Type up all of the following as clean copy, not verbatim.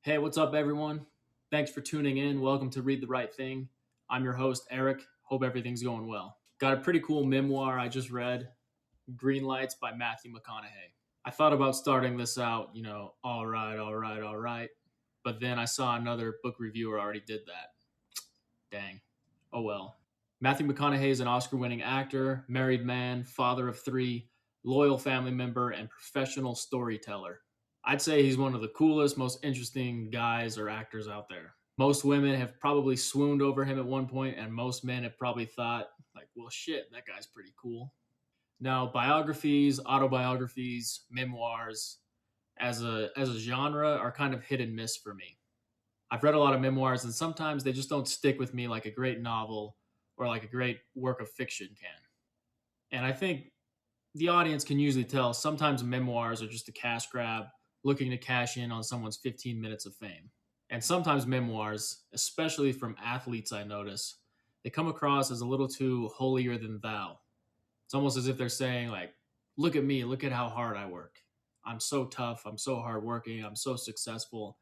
Hey, what's up, everyone? Thanks for tuning in. Welcome to Read the Right Thing. I'm your host, Eric. Hope everything's going well. Got a pretty cool memoir I just read, Greenlights by Matthew McConaughey. I thought about starting this out, all right. But then I saw another book reviewer already did that. Dang. Oh well. Matthew McConaughey is an Oscar winning actor, married man, father of three, loyal family member, and professional storyteller. I'd say he's one of the coolest, most interesting guys or actors out there. Most women have probably swooned over him at one point, and most men have probably thought, like, well, shit, that guy's pretty cool. Now, biographies, autobiographies, memoirs, as a genre, are kind of hit and miss for me. I've read a lot of memoirs, and sometimes they just don't stick with me like a great novel or like a great work of fiction can. And I think the audience can usually tell sometimes memoirs are just a cash grab looking to cash in on someone's 15 minutes of fame. And sometimes memoirs, especially from athletes, I notice, they come across as a little too holier than thou. It's almost as if they're saying, like, look at me, look at how hard I work. I'm so tough, I'm so hardworking, I'm so successful.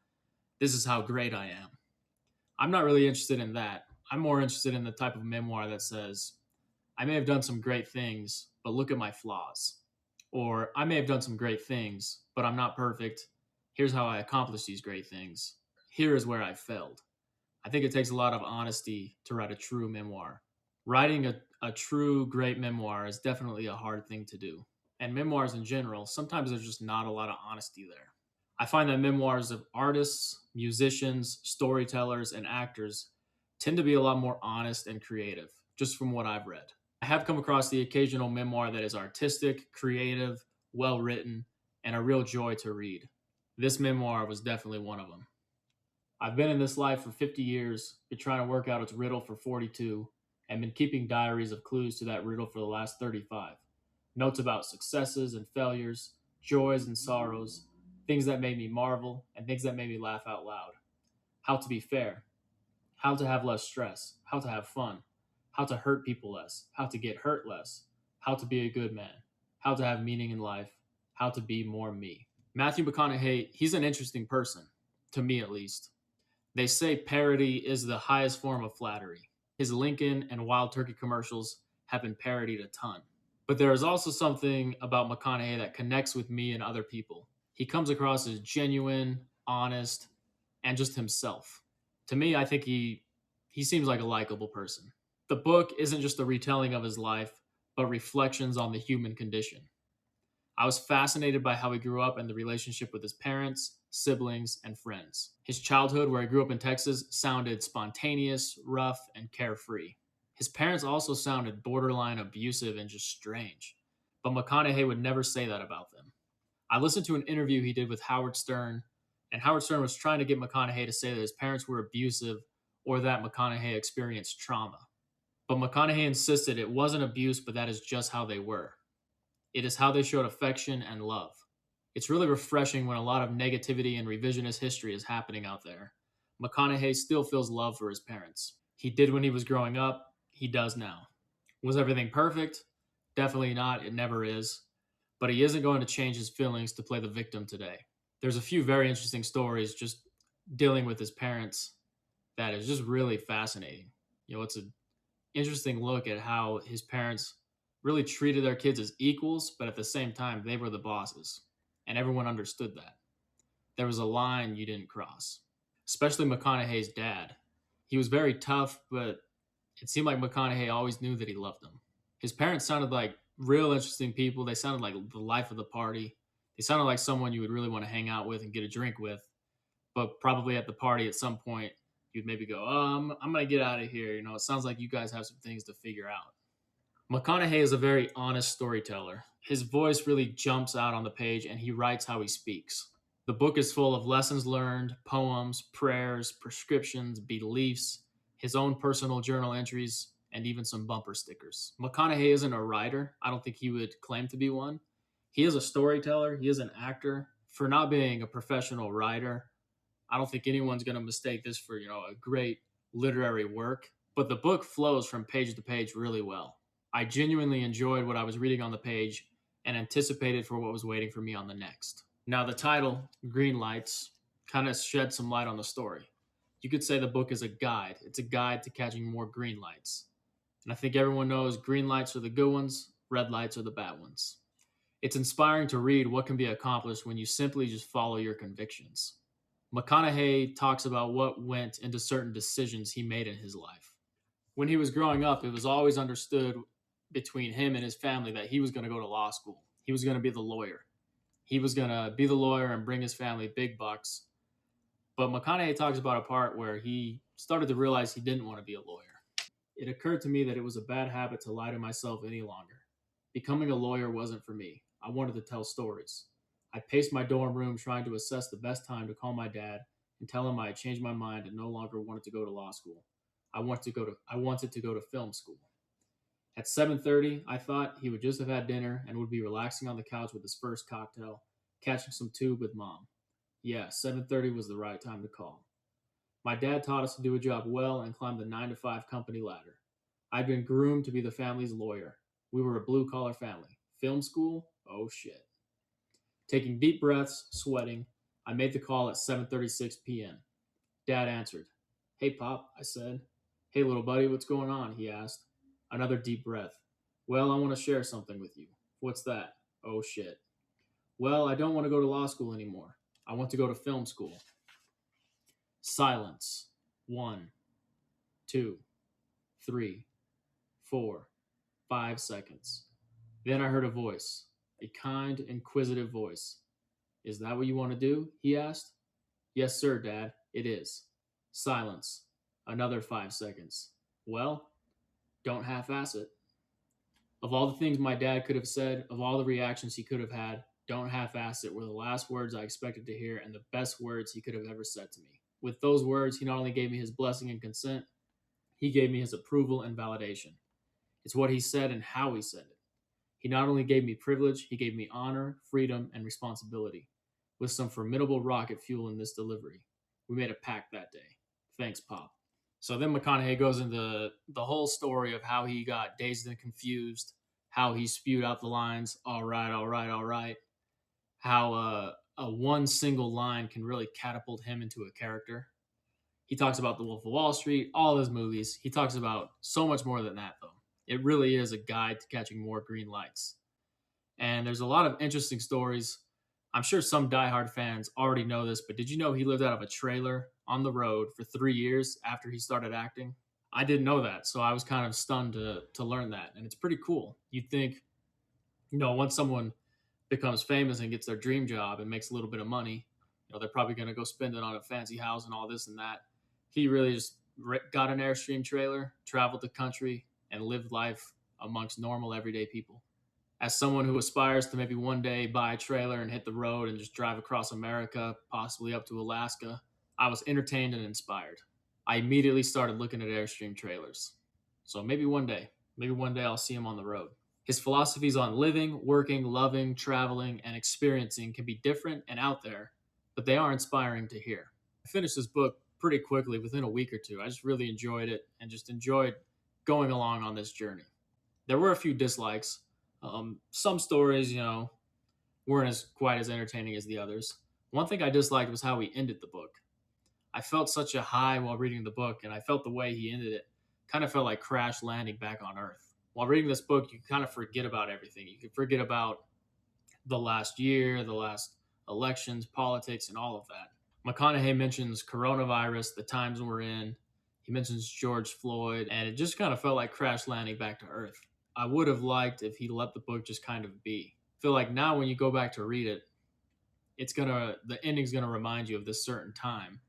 This is how great I am. I'm not really interested in that. I'm more interested in the type of memoir that says, I may have done some great things, but look at my flaws. Or I may have done some great things, but I'm not perfect. Here's how I accomplished these great things. Here is where I failed. I think it takes a lot of honesty to write a true memoir. Writing a true great memoir is definitely a hard thing to do. And memoirs in general, sometimes there's just not a lot of honesty there. I find that memoirs of artists, musicians, storytellers, and actors tend to be a lot more honest and creative, just from what I've read. I have come across the occasional memoir that is artistic, creative, well written, and a real joy to read. This memoir was definitely one of them. I've been in this life for 50 years, been trying to work out its riddle for 42, and been keeping diaries of clues to that riddle for the last 35. Notes about successes and failures, joys and sorrows, things that made me marvel, and things that made me laugh out loud. How to be fair, how to have less stress, how to have fun, how to hurt people less, how to get hurt less, how to be a good man, how to have meaning in life, how to be more me. Matthew McConaughey, he's an interesting person, to me at least. They say parody is the highest form of flattery. His Lincoln and Wild Turkey commercials have been parodied a ton. But there is also something about McConaughey that connects with me and other people. He comes across as genuine, honest, and just himself. To me, I think he seems like a likable person. The book isn't just a retelling of his life, but reflections on the human condition. I was fascinated by how he grew up and the relationship with his parents, siblings, and friends. His childhood, where he grew up in Texas, sounded spontaneous, rough, and carefree. His parents also sounded borderline abusive and just strange, but McConaughey would never say that about them. I listened to an interview he did with Howard Stern, and Howard Stern was trying to get McConaughey to say that his parents were abusive or that McConaughey experienced trauma. But McConaughey insisted it wasn't abuse, but that is just how they were. It is how they showed affection and love. It's really refreshing when a lot of negativity and revisionist history is happening out there. McConaughey still feels love for his parents. He did when he was growing up, he does now. Was everything perfect? Definitely not, it never is. But he isn't going to change his feelings to play the victim today. There's a few very interesting stories just dealing with his parents that is just really fascinating. It's an interesting look at how his parents really treated their kids as equals, but at the same time, they were the bosses. And everyone understood that. There was a line you didn't cross, especially McConaughey's dad. He was very tough, but it seemed like McConaughey always knew that he loved them. His parents sounded like real interesting people. They sounded like the life of the party. They sounded like someone you would really want to hang out with and get a drink with. But probably at the party at some point, you'd maybe go, I'm going to get out of here. It sounds like you guys have some things to figure out. McConaughey is a very honest storyteller. His voice really jumps out on the page and he writes how he speaks. The book is full of lessons learned, poems, prayers, prescriptions, beliefs, his own personal journal entries, and even some bumper stickers. McConaughey isn't a writer. I don't think he would claim to be one. He is a storyteller. He is an actor. For not being a professional writer, I don't think anyone's going to mistake this for, a great literary work. But the book flows from page to page really well. I genuinely enjoyed what I was reading on the page and anticipated for what was waiting for me on the next. Now, the title, Greenlights, kind of shed some light on the story. You could say the book is a guide. It's a guide to catching more green lights. And I think everyone knows green lights are the good ones, red lights are the bad ones. It's inspiring to read what can be accomplished when you simply just follow your convictions. McConaughey talks about what went into certain decisions he made in his life. When he was growing up, it was always understood between him and his family that he was going to go to law school. He was going to be the lawyer. He was going to be the lawyer and bring his family big bucks. But McConaughey talks about a part where he started to realize he didn't want to be a lawyer. It occurred to me that it was a bad habit to lie to myself any longer. Becoming a lawyer wasn't for me. I wanted to tell stories. I paced my dorm room trying to assess the best time to call my dad and tell him I had changed my mind and no longer wanted to go to law school. I wanted to go to film school. At 7:30, I thought he would just have had dinner and would be relaxing on the couch with his first cocktail, catching some tube with mom. Yeah, 7:30 was the right time to call. My dad taught us to do a job well and climb the 9 to 5 company ladder. I'd been groomed to be the family's lawyer. We were a blue collar family. Film school? Oh shit. Taking deep breaths, sweating, I made the call at 7:36 p.m. Dad answered. "Hey Pop," I said. "Hey little buddy, what's going on?" he asked. Another deep breath. "Well, I want to share something with you." "What's that?" "Oh shit." "Well, I don't want to go to law school anymore. I want to go to film school." Silence. 1, 2, 3, 4, 5 seconds. Then I heard a voice, a kind, inquisitive voice. "Is that what you want to do?" he asked. "Yes, sir, Dad, it is." Silence. Another 5 seconds. "Well, don't half-ass it." Of all the things my dad could have said, of all the reactions he could have had, "don't half-ass it" were the last words I expected to hear and the best words he could have ever said to me. With those words, he not only gave me his blessing and consent, he gave me his approval and validation. It's what he said and how he said it. He not only gave me privilege, he gave me honor, freedom, and responsibility, with some formidable rocket fuel in this delivery. We made a pact that day. Thanks, Pop. So then McConaughey goes into the whole story of how he got dazed and confused, how he spewed out the lines, "all right, all right, all right," how a one single line can really catapult him into a character. He talks about The Wolf of Wall Street, all his movies. He talks about so much more than that, though. It really is a guide to catching more green lights. And there's a lot of interesting stories. I'm sure some diehard fans already know this, but did you know he lived out of a trailer on the road for 3 years after he started acting? I didn't know that, so I was kind of stunned to learn that. And it's pretty cool. You'd think, once someone becomes famous and gets their dream job and makes a little bit of money, they're probably going to go spend it on a fancy house and all this and that. He really just got an Airstream trailer, traveled the country, and lived life amongst normal, everyday people. As someone who aspires to maybe one day buy a trailer and hit the road and just drive across America, possibly up to Alaska, I was entertained and inspired. I immediately started looking at Airstream trailers. So maybe one day I'll see him on the road. His philosophies on living, working, loving, traveling, and experiencing can be different and out there, but they are inspiring to hear. I finished this book pretty quickly, within a week or two. I just really enjoyed it and just enjoyed going along on this journey. There were a few dislikes. Some stories, weren't quite as entertaining as the others. One thing I disliked was how he ended the book. I felt such a high while reading the book, and I felt the way he ended it kind of felt like crash landing back on Earth. While reading this book, you kind of forget about everything. You can forget about the last year, the last elections, politics, and all of that. McConaughey mentions coronavirus, the times we're in. He mentions George Floyd, and it just kind of felt like crash landing back to Earth. I would have liked if he let the book just kind of be. I feel like now when you go back to read it, the ending's gonna remind you of this certain time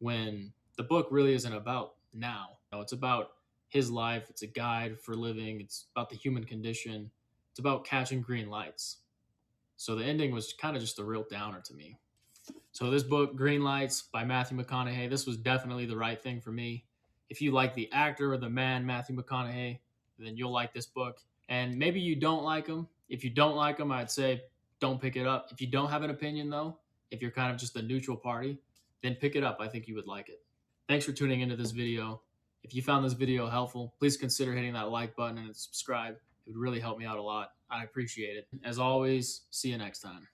when the book really isn't about now. It's about his life. It's a guide for living. It's about the human condition. It's about catching green lights. So the ending was kind of just a real downer to me. So this book, Greenlights by Matthew McConaughey, this was definitely the right thing for me. If you like the actor or the man, Matthew McConaughey, then you'll like this book. And maybe you don't like him. If you don't like him, I'd say don't pick it up. If you don't have an opinion, though, if you're kind of just a neutral party, then pick it up. I think you would like it. Thanks for tuning into this video. If you found this video helpful, please consider hitting that like button and subscribe. It would really help me out a lot. I appreciate it. As always, see you next time.